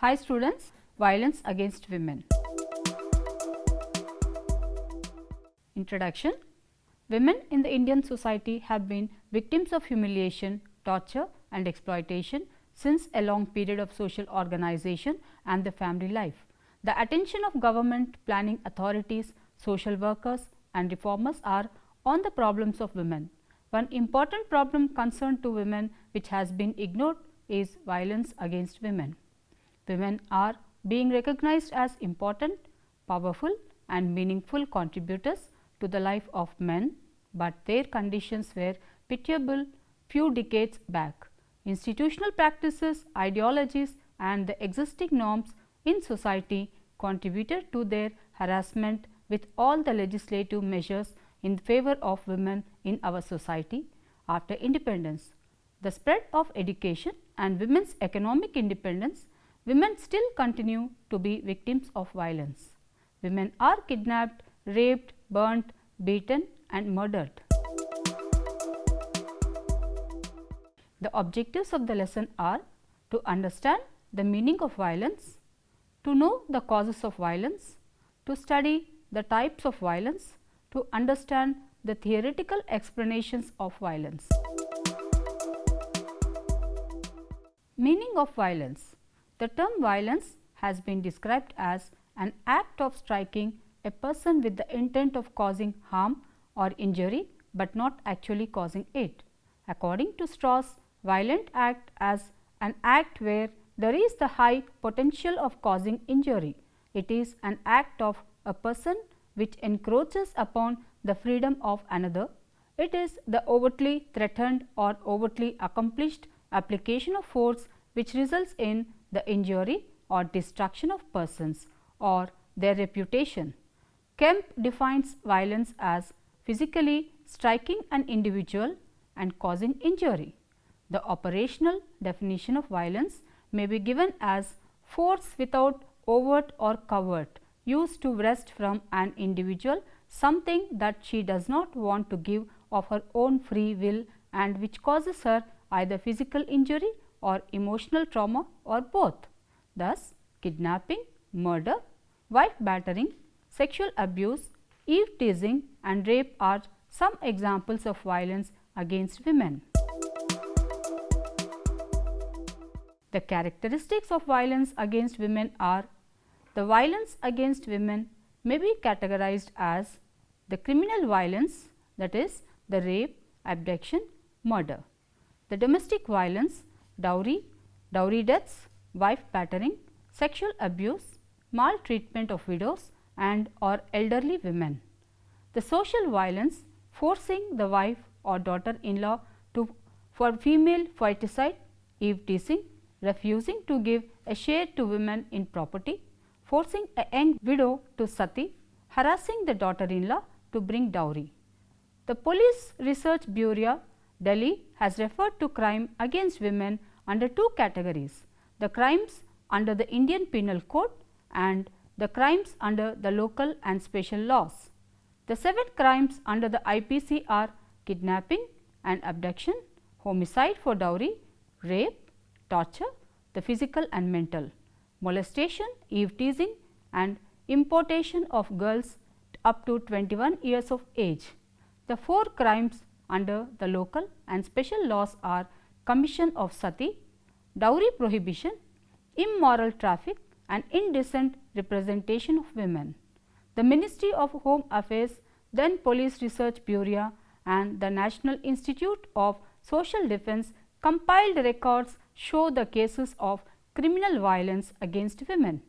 Hi students, violence against women. Introduction. Women in the Indian society have been victims of humiliation, torture and exploitation since a long period of social organization and the family life. The attention of government, planning authorities, social workers and reformers are on the problems of women. One important problem concerned to women which has been ignored is violence against women. Women are being recognized as important, powerful and meaningful contributors to the life of men, but their conditions were pitiable few decades back. Institutional practices, ideologies and the existing norms in society contributed to their harassment with all the legislative measures in favor of women in our society after independence. The spread of education and women's economic independence, women still continue to be victims of violence. Women are kidnapped, raped, burnt, beaten and murdered. The objectives of the lesson are to understand the meaning of violence, to know the causes of violence, to study the types of violence, to understand the theoretical explanations of violence. Meaning of violence. The term violence has been described as an act of striking a person with the intent of causing harm or injury, but not actually causing it. According to Strauss, violent act as an act where there is the high potential of causing injury. It is an act of a person which encroaches upon the freedom of another. It is the overtly threatened or overtly accomplished application of force which results in the injury or destruction of persons or their reputation. Kemp defines violence as physically striking an individual and causing injury. The operational definition of violence may be given as force without overt or covert, used to wrest from an individual something that she does not want to give of her own free will and which causes her either physical injury or emotional trauma or both. Thus, kidnapping, murder, wife battering, sexual abuse, eve teasing and rape are some examples of violence against women. The characteristics of violence against women are: the violence against women may be categorized as the criminal violence, that is the rape, abduction, murder; the domestic violence, dowry, dowry deaths, wife battering, sexual abuse, maltreatment of widows and or elderly women; the social violence, forcing the wife or daughter-in-law for female foeticide, eve teasing, refusing to give a share to women in property, forcing a young widow to sati, harassing the daughter-in-law to bring dowry. The Police Research Bureau, Delhi, has referred to crime against women under two categories: the crimes under the Indian Penal Code and the crimes under the local and special laws. The 7 crimes under the IPC are kidnapping and abduction, homicide for dowry, rape, torture, the physical and mental, molestation, eve teasing and importation of girls up to 21 years of age. The 4 crimes under the local and special laws are commission of sati, dowry prohibition, immoral traffic and indecent representation of women. The Ministry of Home Affairs, then Police Research Bureau and the National Institute of Social Defense compiled records show the cases of criminal violence against women.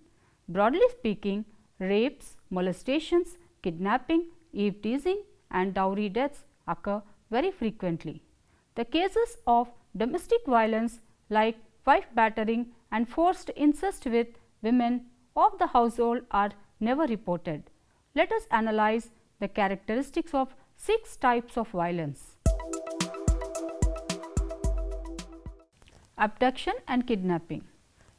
Broadly speaking, rapes, molestations, kidnapping, eve teasing and dowry deaths occur very frequently. The cases of domestic violence like wife battering and forced incest with women of the household are never reported. Let us analyze the characteristics of 6 types of violence. Abduction and kidnapping.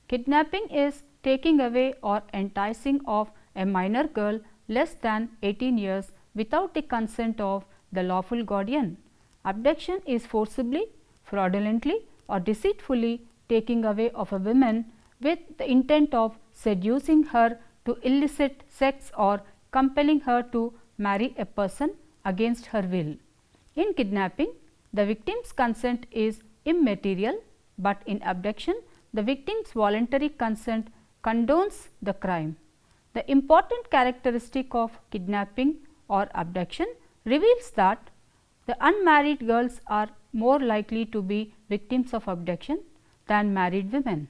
Kidnapping is taking away or enticing of a minor girl less than 18 years without the consent of the lawful guardian. Abduction is forcibly, fraudulently or deceitfully taking away of a woman with the intent of seducing her to illicit sex or compelling her to marry a person against her will. In kidnapping, the victim's consent is immaterial, but in abduction, the victim's voluntary consent condones the crime. The important characteristic of kidnapping or abduction reveals that the unmarried girls are more likely to be victims of abduction than married women.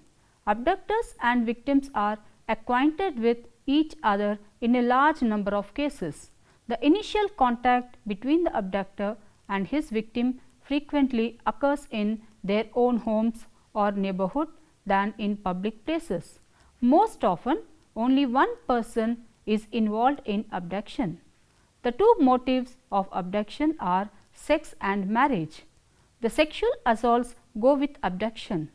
Abductors and victims are acquainted with each other in a large number of cases. The initial contact between the abductor and his victim frequently occurs in their own homes or neighborhood than in public places. Most often, only one person is involved in abduction. The two motives of abduction are sex and marriage. The sexual assaults go with abduction.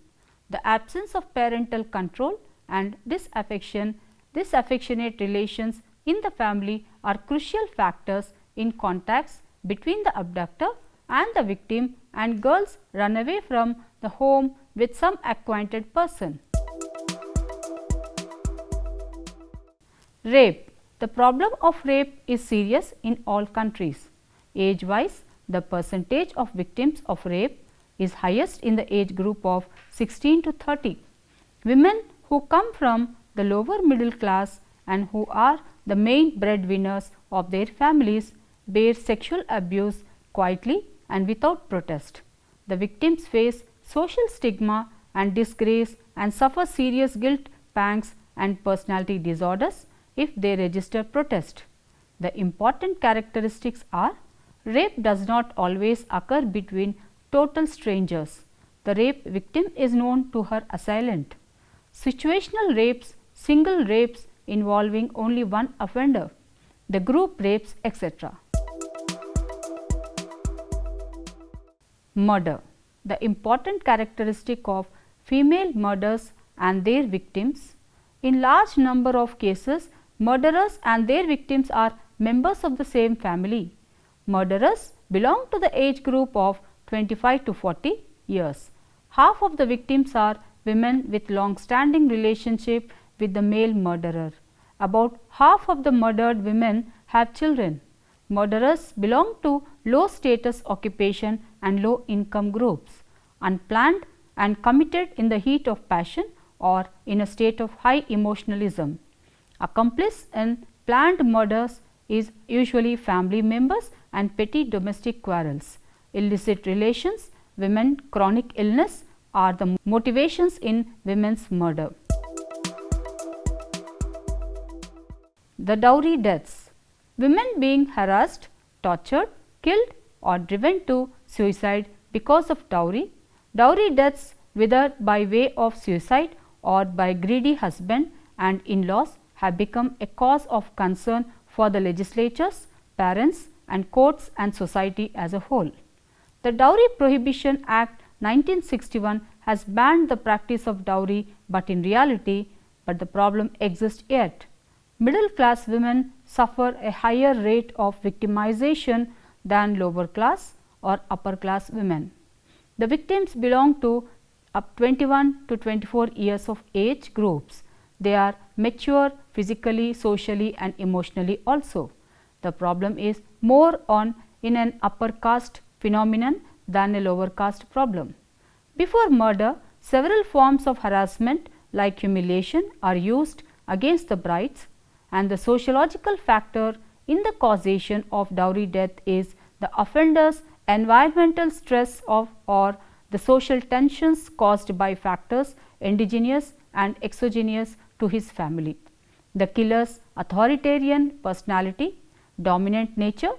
The absence of parental control and disaffectionate relations in the family are crucial factors in contacts between the abductor and the victim, and girls run away from the home with some acquainted person. Rape. The problem of rape is serious in all countries. Age-wise, the percentage of victims of rape is highest in the age group of 16 to 30. Women who come from the lower middle class and who are the main breadwinners of their families bear sexual abuse quietly and without protest. The victims face social stigma and disgrace and suffer serious guilt pangs and personality disorders if they register protest. The important characteristics are: rape does not always occur between total strangers. The rape victim is known to her assailant. Situational rapes, single rapes involving only one offender, the group rapes, etc. Murder. The important characteristic of female murders and their victims. In large number of cases, murderers and their victims are members of the same family. Murderers belong to the age group of 25 to 40 years. Half of the victims are women with long-standing relationship with the male murderer. About half of the murdered women have children. Murderers belong to low status occupation and low income groups, unplanned and committed in the heat of passion or in a state of high emotionalism. Accomplice in planned murders is usually family members and petty domestic quarrels. Illicit relations, women, chronic illness are the motivations in women's murder. The dowry deaths. Women being harassed, tortured, killed or driven to suicide because of dowry. Dowry deaths, whether by way of suicide or by greedy husband and in-laws, have become a cause of concern for the legislatures, parents and courts and society as a whole. The Dowry Prohibition Act 1961 has banned the practice of dowry, but the problem exists yet. Middle class women suffer a higher rate of victimization than lower class or upper class women. The victims belong to up 21 to 24 years of age groups. They are mature physically, socially and emotionally also. The problem is more in an upper caste phenomenon than a lower caste problem. Before murder, several forms of harassment like humiliation are used against the brides, and the sociological factor in the causation of dowry death is the offender's environmental stress or the social tensions caused by factors endogenous and exogenous to his family. The killer's authoritarian personality, dominant nature,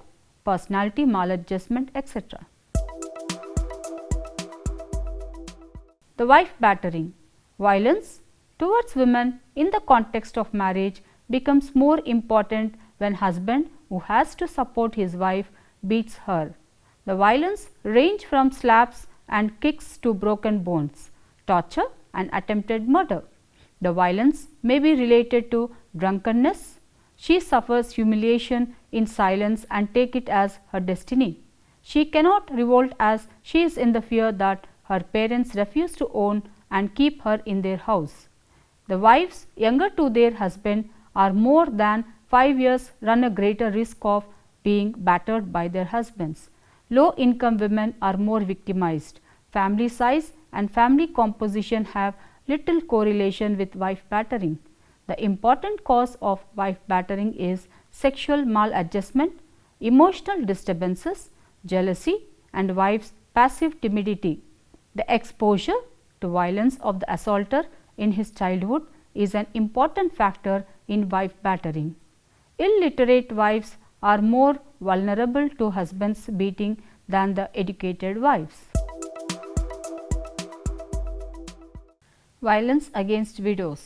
personality maladjustment, etc. The wife battering. Violence towards women in the context of marriage becomes more important when husband who has to support his wife beats her. The violence range from slaps and kicks to broken bones, torture and attempted murder. The violence may be related to drunkenness. She suffers humiliation in silence and take it as her destiny. She cannot revolt as she is in the fear that her parents refuse to own and keep her in their house. The wives younger to their husband are more than 5 years run a greater risk of being battered by their husbands. Low income women are more victimized. Family size and family composition have little correlation with wife battering. The important cause of wife battering is sexual maladjustment, emotional disturbances, jealousy, and wife's passive timidity. The exposure to violence of the assaulter in his childhood is an important factor in wife battering. Illiterate wives are more vulnerable to husbands beating than the educated wives. Violence against widows.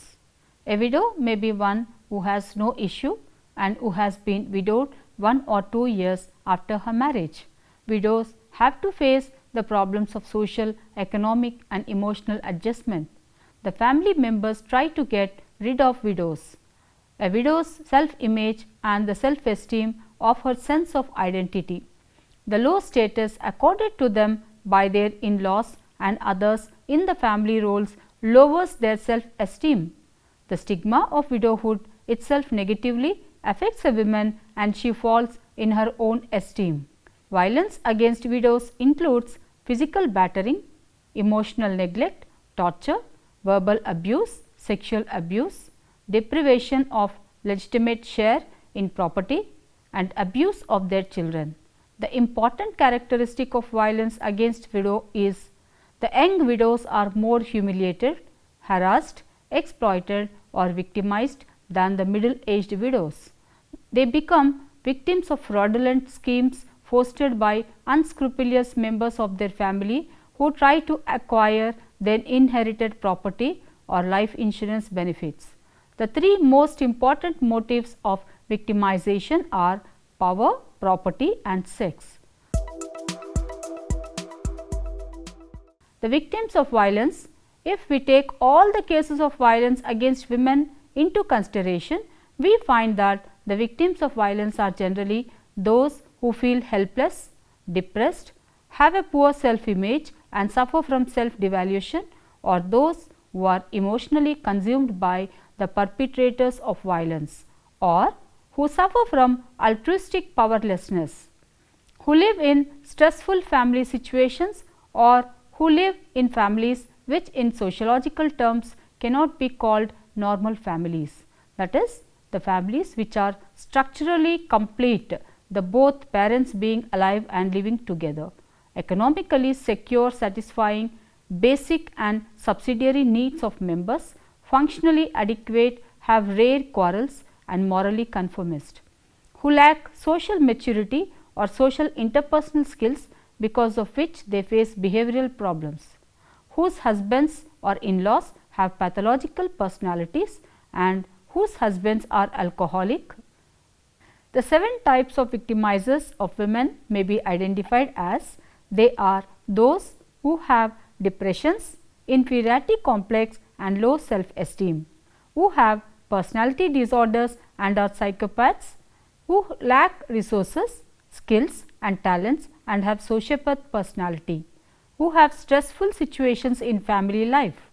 A widow may be one who has no issue and who has been widowed 1 or 2 years after her marriage. Widows have to face the problems of social, economic and emotional adjustment. The family members try to get rid of widows. A widow's self-image and the self-esteem of her sense of identity. The low status accorded to them by their in-laws and others in the family roles lowers their self-esteem. The stigma of widowhood itself negatively affects a woman and she falls in her own esteem. Violence against widows includes physical battering, emotional neglect, torture, verbal abuse, sexual abuse, deprivation of legitimate share in property and abuse of their children. The important characteristic of violence against widow is the young widows are more humiliated, harassed, exploited or victimized than the middle-aged widows. They become victims of fraudulent schemes fostered by unscrupulous members of their family who try to acquire their inherited property or life insurance benefits. The 3 most important motives of victimization are power, property and sex. The victims of violence. If we take all the cases of violence against women into consideration, we find that the victims of violence are generally those who feel helpless, depressed, have a poor self-image and suffer from self-devaluation, or those who are emotionally consumed by the perpetrators of violence, or who suffer from altruistic powerlessness, who live in stressful family situations, or who live in families which in sociological terms cannot be called normal families. That is, the families which are structurally complete, the both parents being alive and living together, economically secure, satisfying basic and subsidiary needs of members, functionally adequate, have rare quarrels and morally conformist, who lack social maturity or social interpersonal skills because of which they face behavioral problems, whose husbands or in-laws have pathological personalities and whose husbands are alcoholic. The 7 types of victimizers of women may be identified as they are those who have depressions, inferiority complex and low self-esteem, who have personality disorders and are psychopaths, who lack resources, skills and talents and have sociopath personality, who have stressful situations in family life,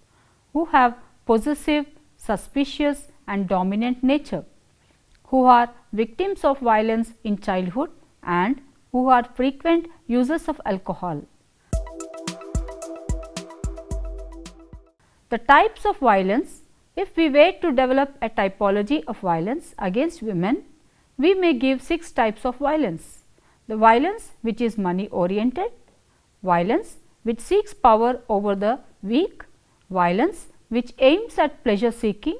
who have possessive, suspicious and dominant nature, who are victims of violence in childhood and who are frequent users of alcohol. The types of violence. If we were to develop a typology of violence against women, we may give 6 types of violence. The violence which is money oriented, violence which seeks power over the weak, violence which aims at pleasure seeking,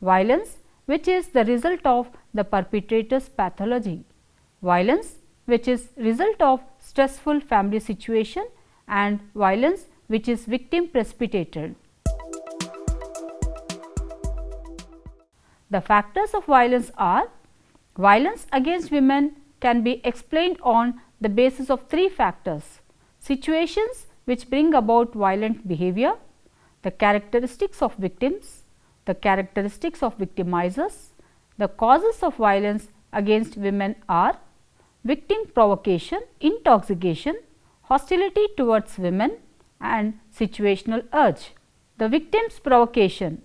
violence which is the result of the perpetrator's pathology, violence which is result of stressful family situation and violence which is victim precipitated. The factors of violence are: violence against women can be explained on the basis of 3 factors: situations which bring about violent behavior, the characteristics of victims, the characteristics of victimizers. The causes of violence against women are victim provocation, intoxication, hostility towards women and situational urge. The victim's provocation.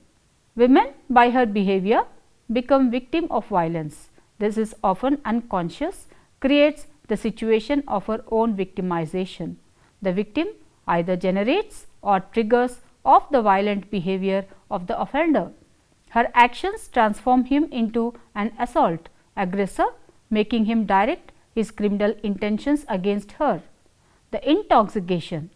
Women, by her behavior, become victim of violence. This is often unconscious, creates the situation of her own victimization. The victim either generates or triggers of the violent behavior of the offender. Her actions transform him into an assault aggressor, making him direct his criminal intentions against her. The intoxication.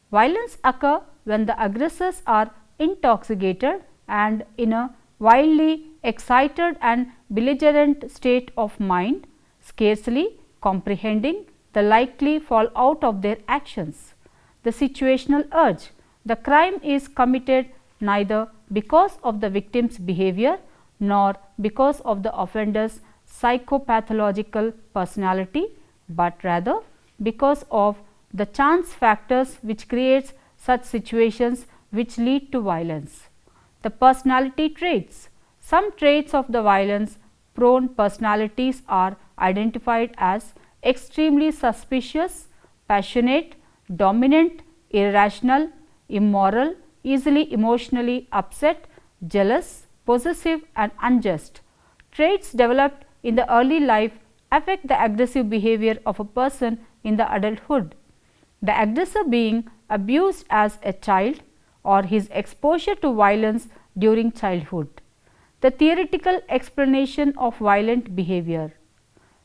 Violence occurs when the aggressors are intoxicated and in a wildly excited and belligerent state of mind, scarcely comprehending the likely fallout of their actions. The situational urge. The crime is committed neither because of the victim's behavior nor because of the offender's psychopathological personality, but rather because of the chance factors which creates such situations which lead to violence. The personality traits. Some traits of the violence prone personalities are identified as extremely suspicious, passionate, dominant, irrational, immoral, easily emotionally upset, jealous, possessive and unjust. Traits developed in the early life affect the aggressive behavior of a person in the adulthood. The aggressor being abused as a child or his exposure to violence during childhood. The theoretical explanation of violent behavior.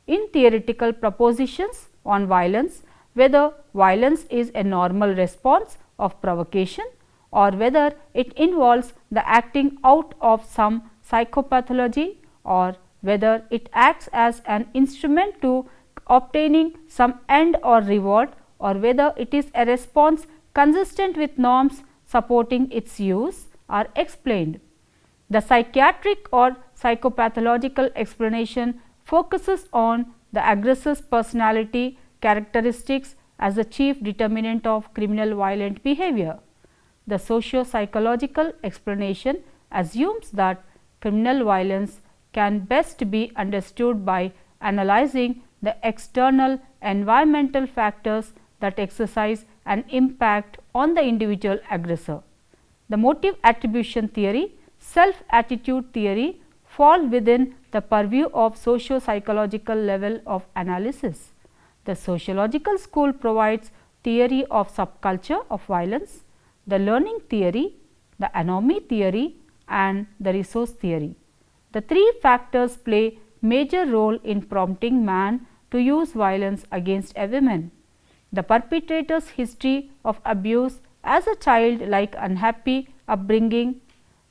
In theoretical propositions on violence, whether violence is a normal response of provocation or whether it involves the acting out of some psychopathology or whether it acts as an instrument to obtaining some end or reward or whether it is a response consistent with norms supporting its use are explained. The psychiatric or psychopathological explanation focuses on the aggressor's personality characteristics as the chief determinant of criminal violent behavior. The socio-psychological explanation assumes that criminal violence can best be understood by analyzing the external environmental factors that exercise an impact on the individual aggressor. The motive attribution theory, self-attitude theory fall within the purview of socio-psychological level of analysis. The sociological school provides theory of subculture of violence, the learning theory, the anomie theory and the resource theory. The three factors play major role in prompting man to use violence against a woman. The perpetrator's history of abuse as a child, like unhappy upbringing,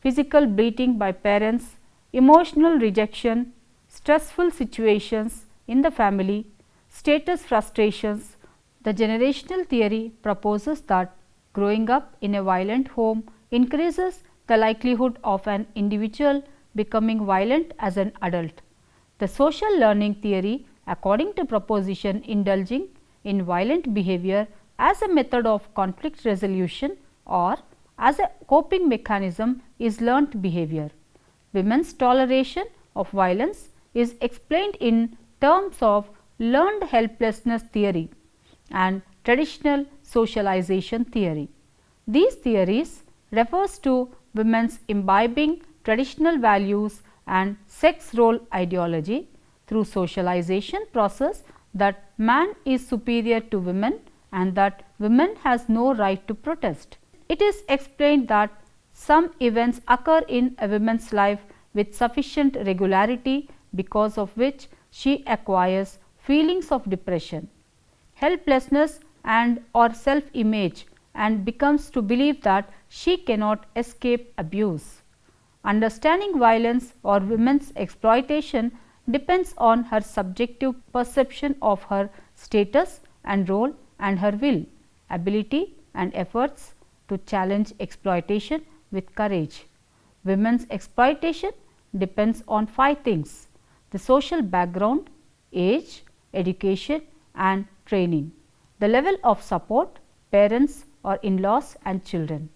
physical beating by parents, emotional rejection, stressful situations in the family, status frustrations. The generational theory proposes that growing up in a violent home increases the likelihood of an individual becoming violent as an adult. The social learning theory, according to proposition indulging in violent behavior as a method of conflict resolution or as a coping mechanism, is learnt behavior. Women's toleration of violence is explained in terms of learned helplessness theory and traditional socialization theory. These theories refers to women's imbibing traditional values and sex role ideology through socialization process that man is superior to women and that women has no right to protest. It is explained that some events occur in a woman's life with sufficient regularity because of which she acquires feelings of depression, helplessness and or self-image and becomes to believe that she cannot escape abuse. Understanding violence or women's exploitation depends on her subjective perception of her status and role and her will, ability and efforts to challenge exploitation with courage. Women's exploitation depends on 5 things: the social background, age, education and training, the level of support, parents or in-laws and children,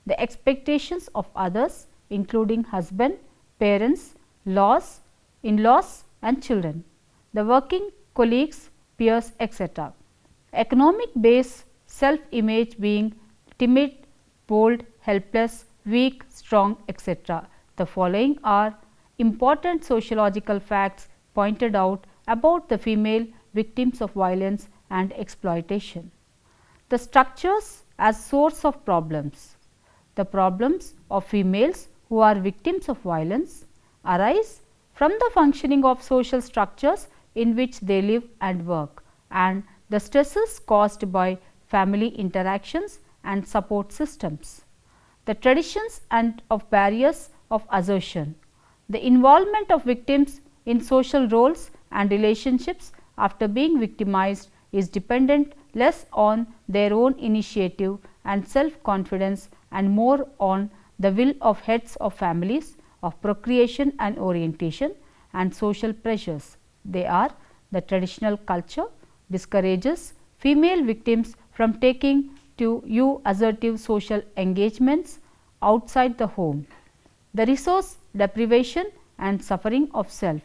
the expectations of others including husband, parents, laws, in-laws and children, the working colleagues, peers, etc. Economic base, self-image being timid, bold, helpless, weak, strong, etc. The following are important sociological facts pointed out about the female victims of violence and exploitation. The structures as source of problems. The problems of females who are victims of violence arise from the functioning of social structures in which they live and work, and the stresses caused by family interactions and support systems. The traditions and of barriers of assertion. The involvement of victims in social roles and relationships after being victimized is dependent less on their own initiative and self-confidence and more on the will of heads of families, of procreation and orientation, and social pressures. They are: the traditional culture discourages female victims from taking to assertive social engagements outside the home. The resource deprivation and suffering of self.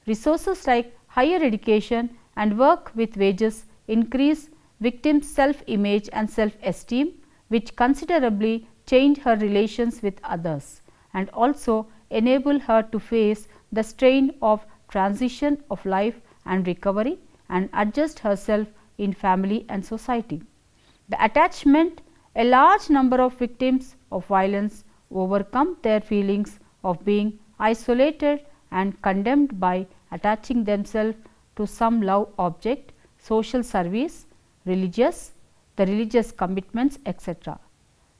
Resources like higher education and work with wages increase victims' self-image and self-esteem, which considerably change her relations with others and also enable her to face the strain of transition of life and recovery and adjust herself in family and society. The attachment. A large number of victims of violence overcome their feelings of being isolated and condemned by attaching themselves to some love object, social service, the religious commitments, etc.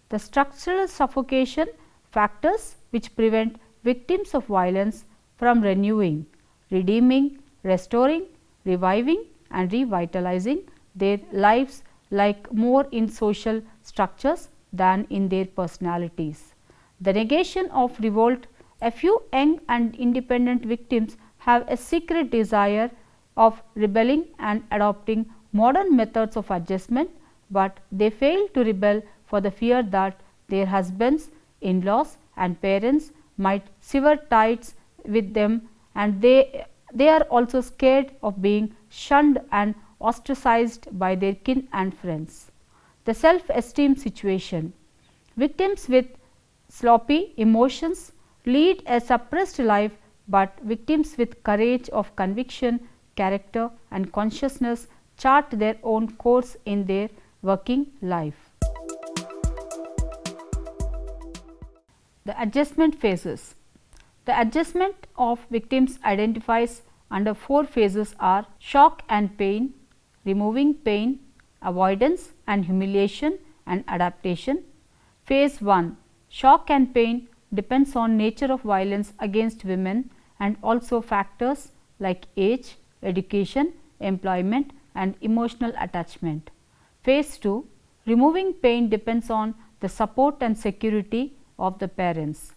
The structural suffocation factors which prevent victims of violence from renewing, redeeming, restoring, reviving and revitalizing their lives like more in social structures than in their personalities. The negation of revolt. A few young and independent victims have a secret desire of rebelling and adopting modern methods of adjustment, but they fail to rebel for the fear that their husbands, in-laws and parents might sever ties with them, and they are also scared of being shunned and ostracized by their kin and friends. The self-esteem situation. Victims with sloppy emotions lead a suppressed life, but victims with courage of conviction, character and consciousness chart their own course in their working life. The adjustment phases. The adjustment of victims identifies under 4 phases are: shock and pain, removing pain, avoidance and humiliation and adaptation. Phase 1. Shock and pain depends on nature of violence against women and also factors like age, education, employment and emotional attachment. Phase 2. Removing pain depends on the support and security of the parents.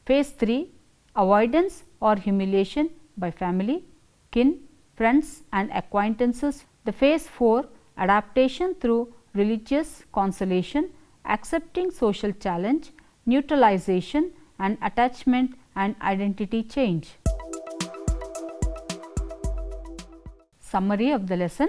Phase 3. Avoidance or humiliation by family, kin, friends and acquaintances. The phase 4. Adaptation through religious consolation, accepting social challenge, neutralization and attachment and identity change. Summary of the lesson.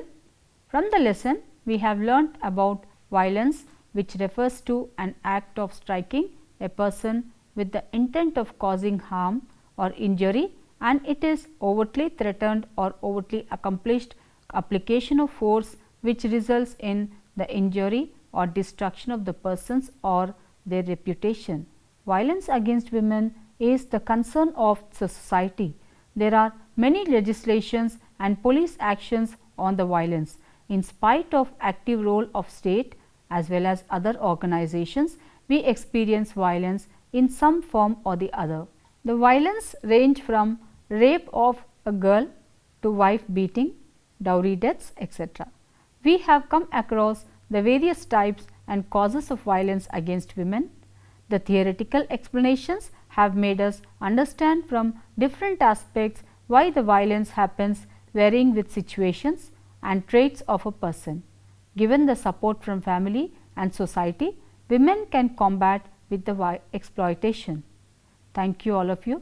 From the lesson, we have learnt about violence, which refers to an act of striking a person with the intent of causing harm or injury, and it is overtly threatened or overtly accomplished application of force which results in the injury or destruction of the persons or their reputation. Violence against women is the concern of the society. There are many legislations and police actions on the violence. In spite of active role of state as well as other organizations, we experience violence in some form or the other. The violence range from rape of a girl to wife beating, dowry deaths, etc. We have come across the various types and causes of violence against women. The theoretical explanations have made us understand from different aspects why the violence happens, varying with situations and traits of a person. Given the support from family and society, women can combat with the exploitation. Thank you all of you.